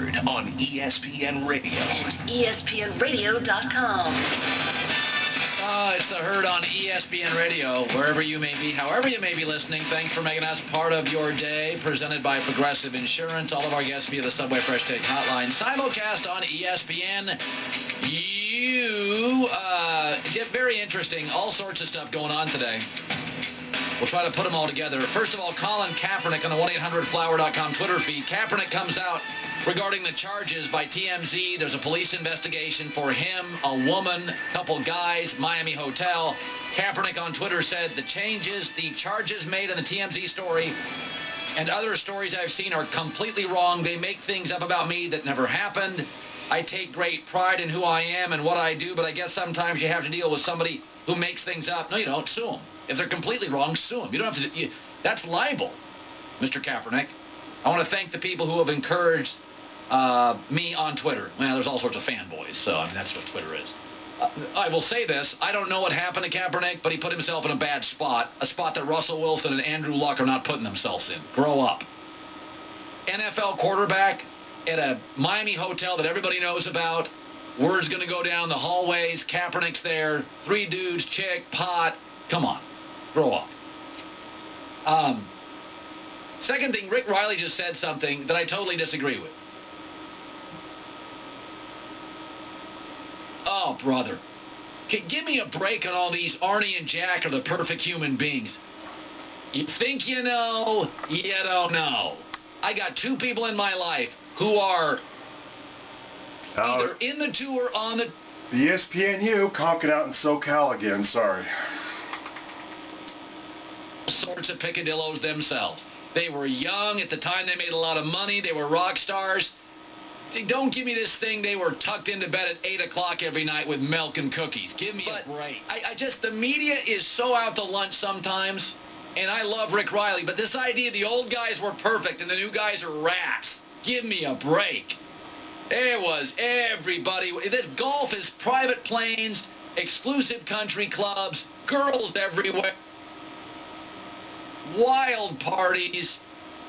heard on ESPN Radio. ESPNradio.com. It's the Herd on ESPN Radio, wherever you may be, however you may be listening. Thanks for making us part of your day. Presented by Progressive Insurance. All of our guests via the Subway Fresh Take Hotline. Simulcast on ESPN. Get very interesting. All sorts of stuff going on today. We'll try to put them all together. First of all, Colin Kaepernick on the 1-800-Flower.com Twitter feed. Kaepernick comes out regarding the charges by TMZ. There's a police investigation for him, a woman, couple guys, Miami hotel. Kaepernick on Twitter said the charges made in the TMZ story and other stories I've seen are completely wrong. They make things up about me that never happened. I take great pride in who I am and what I do, but I guess sometimes you have to deal with somebody who makes things up. No, you don't. Sue them. If they're completely wrong, sue them. You don't have to. That's libel, Mr. Kaepernick. I want to thank the people who have encouraged me on Twitter. Well, there's all sorts of fanboys, so I mean that's what Twitter is. I will say this. I don't know what happened to Kaepernick, but he put himself in a bad spot, a spot that Russell Wilson and Andrew Luck are not putting themselves in. Grow up. NFL quarterback at a Miami hotel that everybody knows about. Word's going to go down the hallways. Kaepernick's there. 3 dudes, chick, pot. Come on. Grow up. Second thing, Rick Riley just said something that I totally disagree with. Oh, brother. Give me a break on all these. Arnie and Jack are the perfect human beings. You think you know, you don't know. I got 2 people in my life who are either in the tour or on the... The ESPNU conking out in SoCal again, sorry. Sorts of picadillos themselves. They were young. At the time, they made a lot of money. They were rock stars. Don't give me this thing. They were tucked into bed at 8 o'clock every night with milk and cookies. Give me a break. The media is so out to lunch sometimes, and I love Rick Riley, but this idea the old guys were perfect and the new guys are rats. Give me a break. There was everybody. This golf is private planes, exclusive country clubs, girls everywhere, wild parties.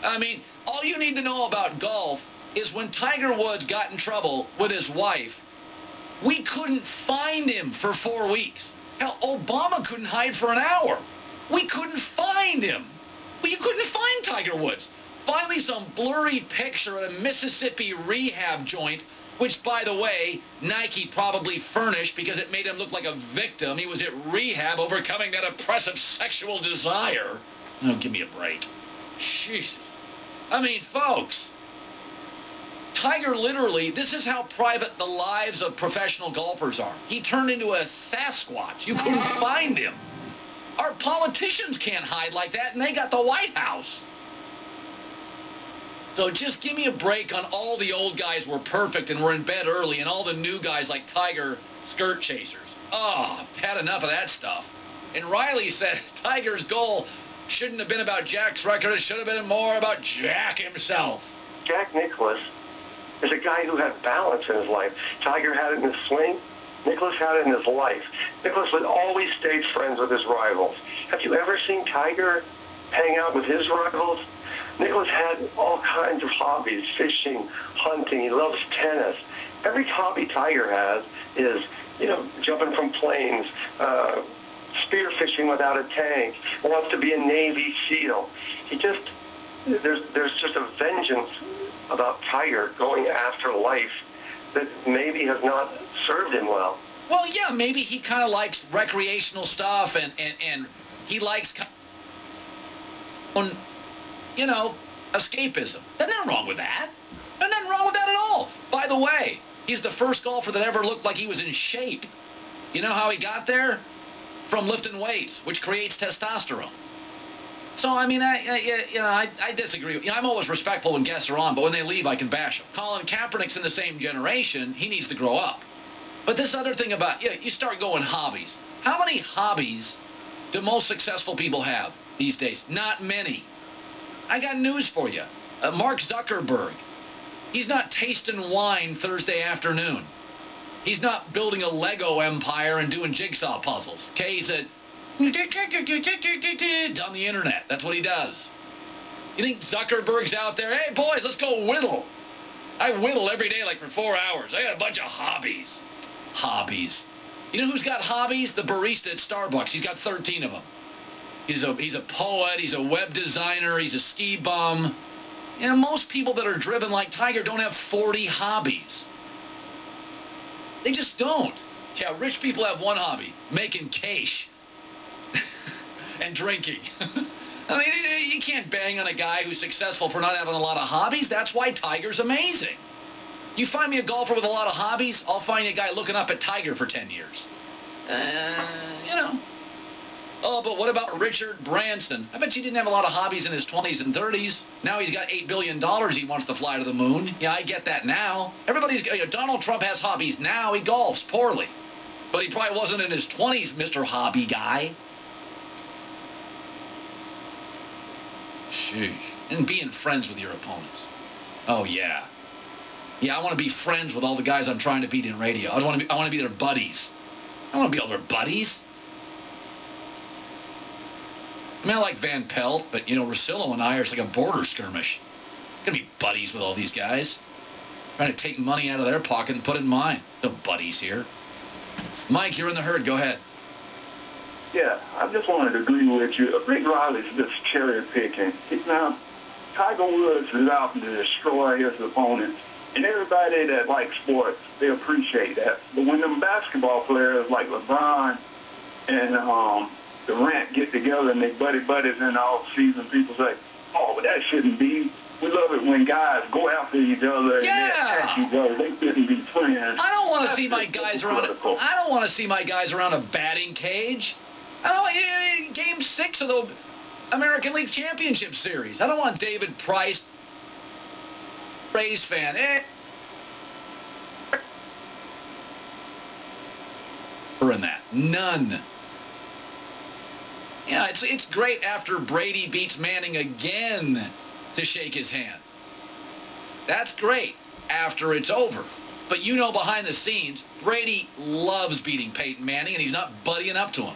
I mean, all you need to know about golf is when Tiger Woods got in trouble with his wife, we couldn't find him for 4 weeks. Hell, Obama couldn't hide for an hour. We couldn't find him. Well, you couldn't find Tiger Woods. Finally, some blurry picture at a Mississippi rehab joint, which, by the way, Nike probably furnished because it made him look like a victim. He was at rehab overcoming that oppressive sexual desire. Oh, give me a break. Jesus. I mean, folks, Tiger literally, this is how private the lives of professional golfers are. He turned into a Sasquatch. You couldn't find him. Our politicians can't hide like that, and they got the White House. So just give me a break on all the old guys were perfect and were in bed early, and all the new guys like Tiger skirt chasers. Oh, I've had enough of that stuff. And Riley said Tiger's goal shouldn't have been about Jack's record. It should have been more about Jack himself. Jack Nicklaus is a guy who had balance in his life. Tiger had it in his swing. Nicklaus had it in his life. Nicklaus would always stay friends with his rivals. Have you ever seen Tiger hang out with his rivals? Nicklaus had all kinds of hobbies, fishing, hunting. He loves tennis. Every hobby Tiger has is, jumping from planes, spear fishing without a tank, wants to be a Navy SEAL. There's just a vengeance about Tiger going after life that maybe has not served him well. Well, yeah, maybe he kind of likes recreational stuff and he likes, escapism. There's nothing wrong with that. There's nothing wrong with that at all. By the way, he's the first golfer that ever looked like he was in shape. You know how he got there? From lifting weights, which creates testosterone. So, I mean, I disagree. I'm always respectful when guests are on, but when they leave, I can bash them. Colin Kaepernick's in the same generation. He needs to grow up. But this other thing about, you start going hobbies. How many hobbies do most successful people have these days? Not many. I got news for you. Mark Zuckerberg, he's not tasting wine Thursday afternoon. He's not building a Lego empire and doing jigsaw puzzles. Okay, he's on the internet. That's what he does. You think Zuckerberg's out there, hey, boys, let's go whittle. I whittle every day like for 4 hours. I got a bunch of hobbies. Hobbies. You know who's got hobbies? The barista at Starbucks. He's got 13 of them. He's a poet. He's a web designer. He's a ski bum. You know, most people that are driven like Tiger don't have 40 hobbies. They just don't. Yeah, rich people have one hobby, making cash and drinking. I mean, you can't bang on a guy who's successful for not having a lot of hobbies. That's why Tiger's amazing. You find me a golfer with a lot of hobbies, I'll find you a guy looking up at Tiger for 10 years. You know. Oh, but what about Richard Branson? I bet you didn't have a lot of hobbies in his 20s and 30s. Now he's got $8 billion he wants to fly to the moon. Yeah, I get that now. Donald Trump has hobbies now. He golfs poorly. But he probably wasn't in his 20s, Mr. Hobby Guy. Sheesh. And being friends with your opponents. Oh, yeah. Yeah, I want to be friends with all the guys I'm trying to beat in radio. I want to be their buddies. I want to be all their buddies. I mean, I like Van Pelt, but, you know, Russillo and I are like a border skirmish. I'm going to be buddies with all these guys. Trying to take money out of their pocket and put it in mine. No buddies here. Mike, you're in the herd. Go ahead. Yeah, I just wanted to agree with you. Rick Riley's just cherry picking. Now, Tiger Woods is out to destroy his opponents. And everybody that likes sports, they appreciate that. But when them basketball players like LeBron and Durant get together and they buddies in the off-season, people say, oh, but that shouldn't be. We love it when guys go after each other and attack each other. They shouldn't be friends. I don't want to see my guys around. I don't want to see my guys around a batting cage. Game 6 of the American League Championship Series. I don't want David Price, Rays fan. In that, none. Yeah, it's great after Brady beats Manning again to shake his hand. That's great after it's over. But you know behind the scenes, Brady loves beating Peyton Manning, and he's not buddying up to him.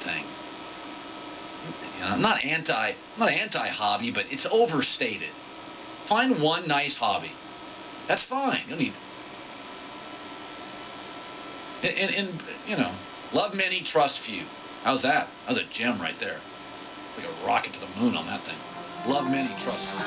Thing. You know, I'm not anti-hobby, but it's overstated. Find one nice hobby. That's fine. You don't need. And you know, love many, trust few. How's that? That was a gem right there. Like a rocket to the moon on that thing. Love many, trust few.